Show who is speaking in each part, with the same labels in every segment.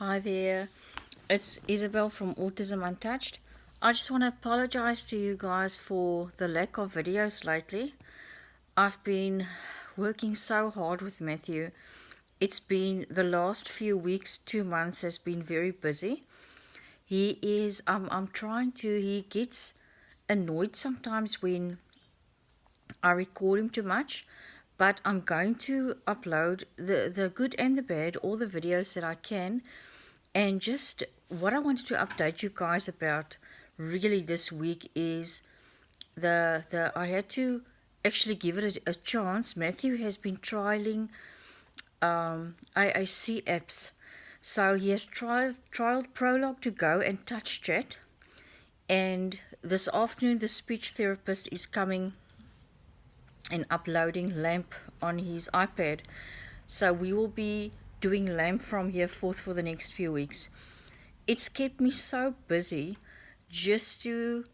Speaker 1: Hi there, it's Isabel from Autism Untouched. I just want to apologize to you guys for the lack of videos lately. I've been working so hard with Matthew. It's been the last few weeks, 2 months has been very busy. I'm trying to, he gets annoyed sometimes when I record him too much, but I'm going to upload the good and the bad, all the videos that I can. And just what I wanted to update you guys about really this week is the I had to actually give it a chance. Matthew has been trialing AAC apps. So he has trialed Prologue to Go and Touch Chat. And this afternoon, the speech therapist is coming and uploading LAMP on his iPad. So we will be doing LAMP from here forth for the next few weeks. It's kept me so busy just to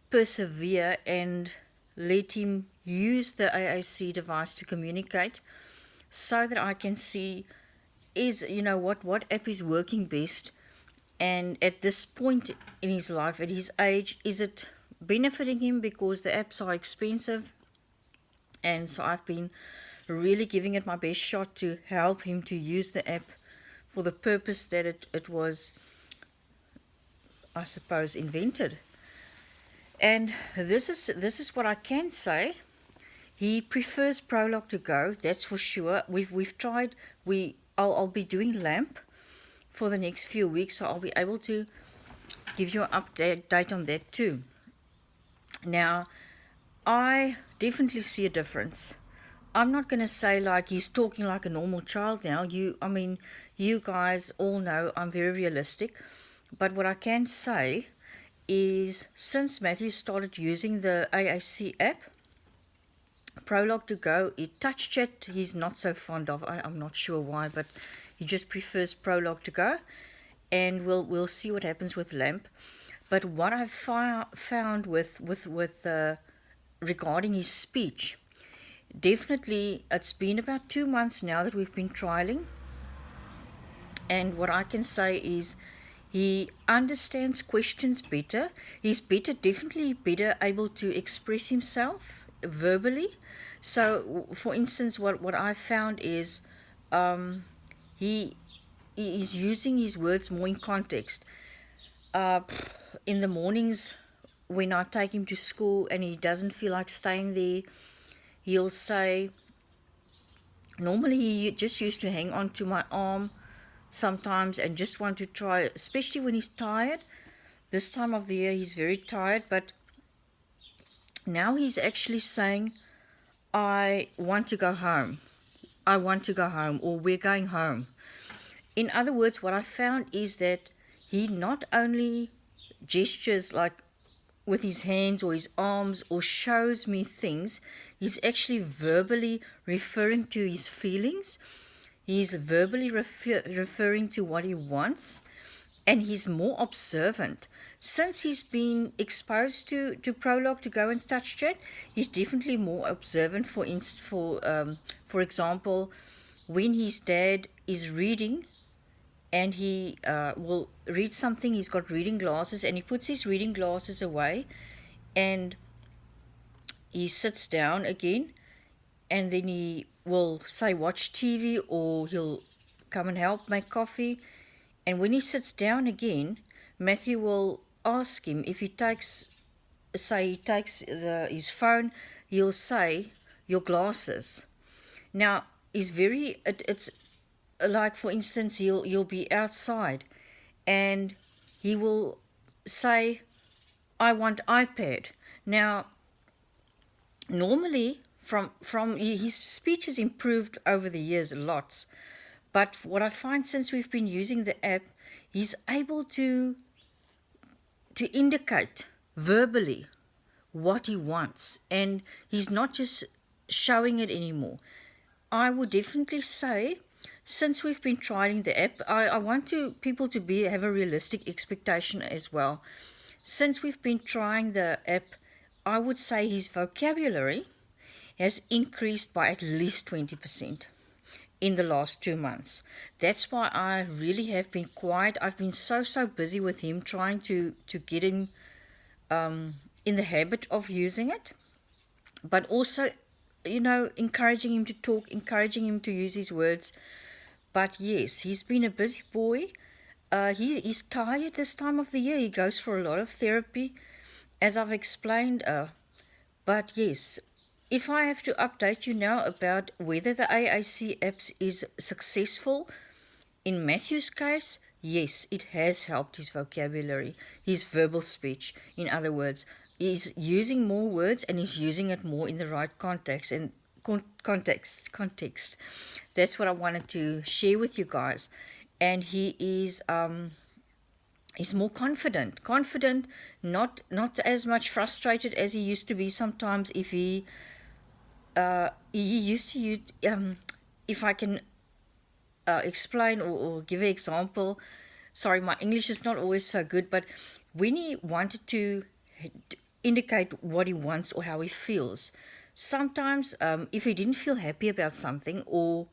Speaker 1: persevere and let him use the AAC device to communicate so that I can see what app is working best, and at this point in his life, at his age, is it benefiting him because the apps are expensive. And so I've been really giving it my best shot to help him to use the app for the purpose that it was, I suppose, invented. And this is what I can say. He prefers Prologue to Go, that's for sure. We've tried. I'll be doing LAMP for the next few weeks, so I'll be able to give you an update on that too. Now, I definitely see a difference. I'm not going to say like he's talking like a normal child now. You guys all know I'm very realistic. But what I can say is since Matthew started using the AAC app, Prologue to Go, Touch Chat he's not so fond of. I'm not sure why, but he just prefers Prologue to Go. And we'll see what happens with LAMP. But what I've found with regarding his speech, definitely it's been about 2 months now that we've been trialing, and what I can say is he understands questions better. He's definitely better able to express himself verbally. So for instance, what I found is he is using his words more in context. In the mornings when I take him to school and he doesn't feel like staying there, he'll say, normally he just used to hang on to my arm sometimes and just want to try, especially when he's tired. This time of the year he's very tired, but now he's actually saying, I want to go home. I want to go home, or we're going home. In other words, what I found is that he not only gestures like with his hands or his arms or shows me things, he's actually verbally referring to his feelings. He's verbally referring to what he wants, and he's more observant. Since he's been exposed to Prologue to Go and Touch Chat, he's definitely more observant. For example, when his dad is reading, and he will read something, he's got reading glasses, and he puts his reading glasses away, and he sits down again, and then he will say watch TV, or he'll come and help make coffee. And when he sits down again, Matthew will ask him if he takes his phone, he'll say your glasses. Now it's like, for instance, he'll be outside and he will say, I want iPad. Now normally from his speech has improved over the years lots, but what I find since we've been using the app, he's able to indicate verbally what he wants, and he's not just showing it anymore. I would definitely say, since we've been trying the app, I want people to have a realistic expectation as well. Since we've been trying the app, I would say his vocabulary has increased by at least 20%. in the last 2 months. That's why I really have been quiet. I've been so busy with him, trying to get him in the habit of using it, but also, encouraging him to talk, encouraging him to use his words. But yes, he's been a busy boy. He's tired this time of the year. He goes for a lot of therapy, as I've explained. But yes, if I have to update you now about whether the AAC apps is successful, in Matthew's case, yes, it has helped his vocabulary, his verbal speech. In other words, he's using more words and he's using it more in the right context and context. That's what I wanted to share with you guys. And he is he's more confident, not as much frustrated as he used to be sometimes. If he used to use, if I can explain or give an example. Sorry, my English is not always so good, but when he wanted to indicate what he wants or how he feels, sometimes if he didn't feel happy about something, or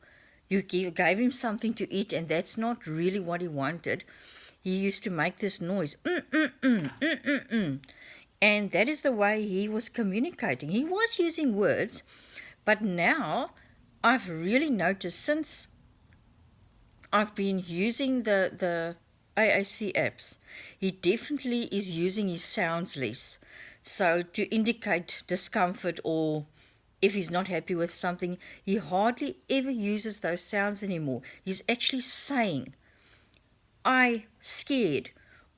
Speaker 1: you gave him something to eat and that's not really what he wanted, he used to make this noise, and that is the way he was communicating. He was using words, but now I've really noticed, since I've been using the AAC apps, he definitely is using his sounds less. So to indicate discomfort, or if he's not happy with something, he hardly ever uses those sounds anymore. He's actually saying, I scared,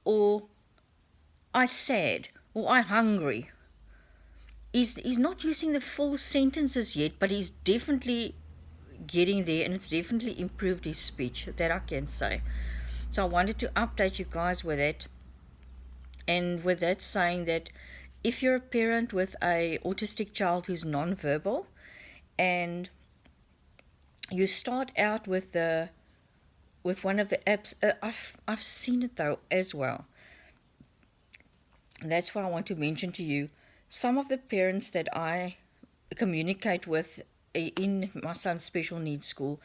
Speaker 1: or I sad, or I hungry. He's not using the full sentences yet, but he's definitely getting there, and it's definitely improved his speech, that I can say. So I wanted to update you guys with that. And with that, saying that if you're a parent with a autistic child who's non-verbal, and you start out with one of the apps, I've seen it though as well. That's what I want to mention to you. Some of the parents that I communicate with in my son's special needs school,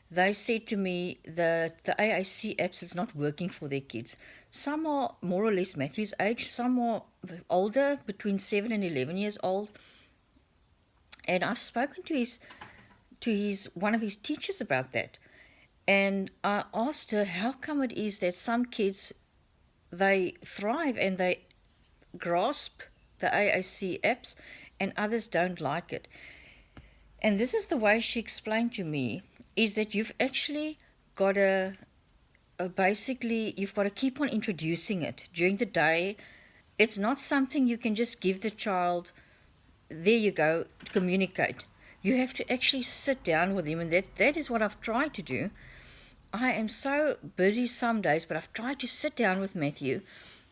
Speaker 1: they said to me that the AAC apps is not working for their kids. Some are more or less Matthew's age, some are older, between 7 and 11 years old. And I've spoken to one of his teachers about that. And I asked her how come it is that some kids, they thrive and they grasp the AAC apps and others don't like it. And this is the way she explained to me, is that you've actually got to, basically, you've got to keep on introducing it during the day. It's not something you can just give the child, there you go, communicate. You have to actually sit down with him, and that is what I've tried to do. I am so busy some days, but I've tried to sit down with Matthew.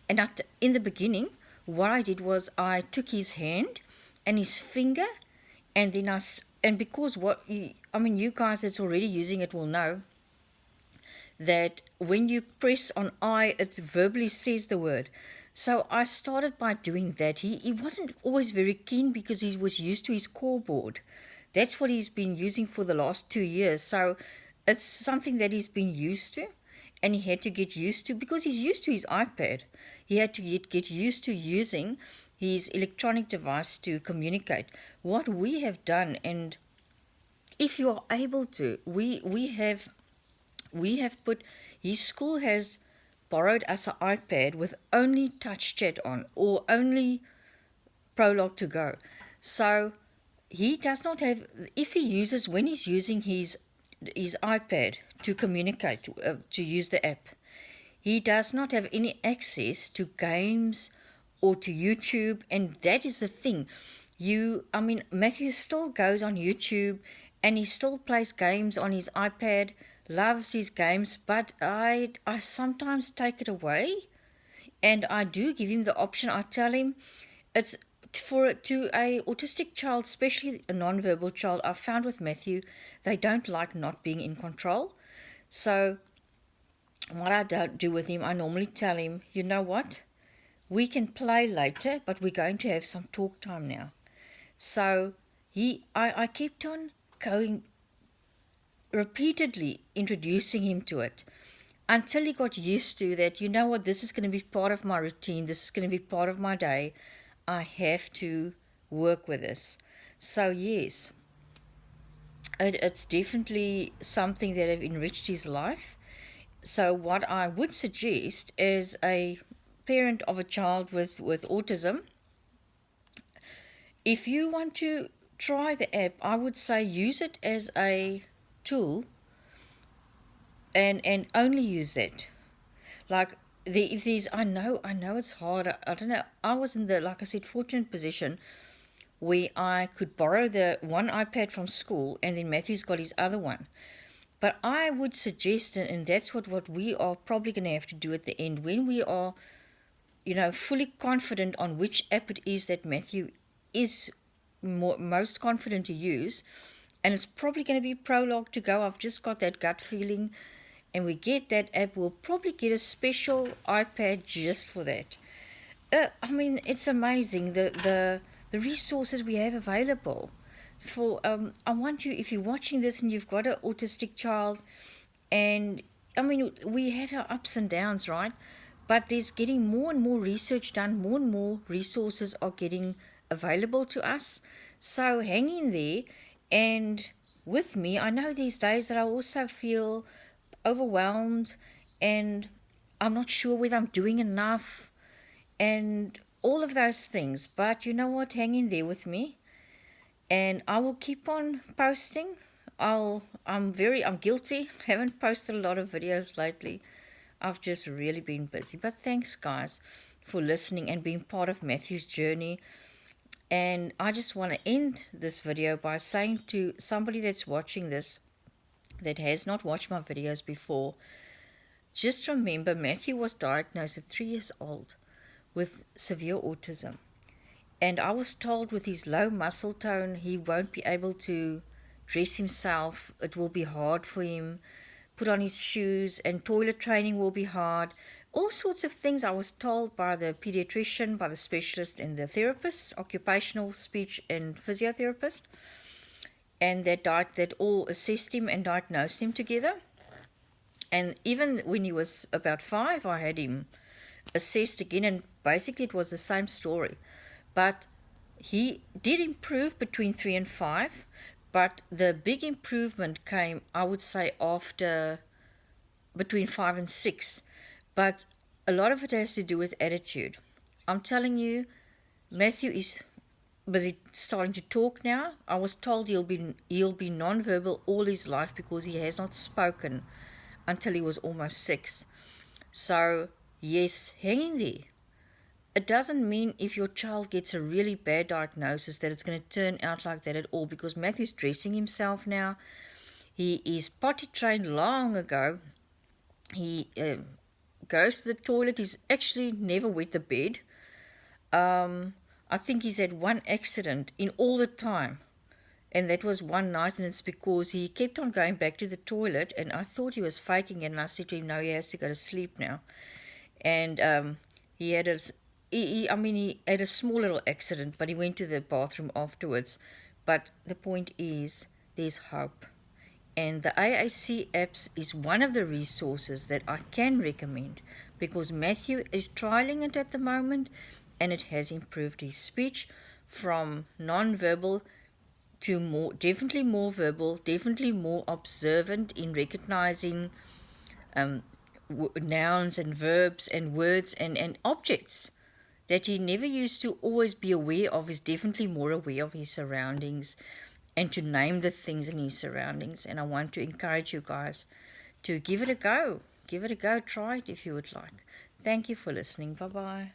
Speaker 1: And in the beginning, what I did was I took his hand and his finger, and then because you guys that's already using it will know that when you press on I, it verbally says the word. So I started by doing that. He wasn't always very keen because he was used to his core board. That's what he's been using for the last 2 years. So it's something that he's been used to, and he had to get used to, because he's used to his iPad. He had to get used to using his electronic device to communicate. What we have done, and if you are able to, we have put, his school has borrowed us an iPad with only touch chat on, or only Prologue to go. So he does not have, if he uses, when he's using his iPad to communicate, to use the app, he does not have any access to games or to YouTube. And that is the thing. Matthew still goes on YouTube and he still plays games on his iPad, loves his games, but I sometimes take it away, and I do give him the option. I tell him it's to a autistic child, especially a non-verbal child. I've found with Matthew, they don't like not being in control. So what I do with him, I normally tell him, you know what, we can play later, but we're going to have some talk time now. So I kept on going repeatedly introducing him to it until he got used to that, you know what, this is going to be part of my routine, this is going to be part of my day. I have to work with this. So, yes, it's definitely something that have enriched his life. So, what I would suggest as a parent of a child with autism, if you want to try the app, I would say use it as a tool and only use that. Like if there's, I know it's hard. I don't know. I was in the, like I said, fortunate position where I could borrow the one iPad from school, and then Matthew's got his other one. But I would suggest, and that's what we are probably going to have to do at the end when we are, fully confident on which app it is that Matthew is most confident to use. And it's probably going to be Prologue to go. I've just got that gut feeling. And we get that app, we'll probably get a special iPad just for that. I mean, it's amazing the resources we have available. For I want you, if you're watching this and you've got an autistic child, and I mean, we had our ups and downs, right? But there's getting more and more research done, more and more resources are getting available to us. So hang in there. And with me, I know these days that I also feel overwhelmed and I'm not sure whether I'm doing enough and all of those things. But you know what? Hang in there with me and I will keep on posting. I'm guilty. Haven't posted a lot of videos lately. I've just really been busy. But thanks guys for listening and being part of Matthew's journey. And I just want to end this video by saying to somebody that's watching this that has not watched my videos before, just remember Matthew was diagnosed at 3 years old with severe autism. And I was told with his low muscle tone, he won't be able to dress himself. It will be hard for him. Put on his shoes, and toilet training will be hard. All sorts of things I was told by the pediatrician, by the specialist, and the therapist, occupational speech and physiotherapist. And that all assessed him and diagnosed him together. And even when he was about 5, I had him assessed again, and basically it was the same story. But he did improve between 3 and 5, but the big improvement came, I would say, after between 5 and 6. But a lot of it has to do with attitude. I'm telling you, Matthew is busy starting to talk now. I was told he'll be non-verbal all his life because he has not spoken until he was almost 6. So yes, hang in there. It doesn't mean if your child gets a really bad diagnosis that it's going to turn out like that at all, because Matthew's dressing himself now. He is potty trained long ago. He goes to the toilet. He's actually never wet the bed. I think he's had one accident in all the time, and that was one night, and it's because he kept on going back to the toilet, and I thought he was faking it, and I said to him, no, he has to go to sleep now. And he had he had a small little accident, but he went to the bathroom afterwards. But the point is, there's hope. And the AAC apps is one of the resources that I can recommend, because Matthew is trialing it at the moment, and it has improved his speech from non-verbal to definitely more verbal, definitely more observant in recognizing nouns and verbs and words and objects that he never used to always be aware of. Is definitely more aware of his surroundings and to name the things in his surroundings. And I want to encourage you guys to give it a go. Give it a go. Try it if you would like. Thank you for listening. Bye-bye.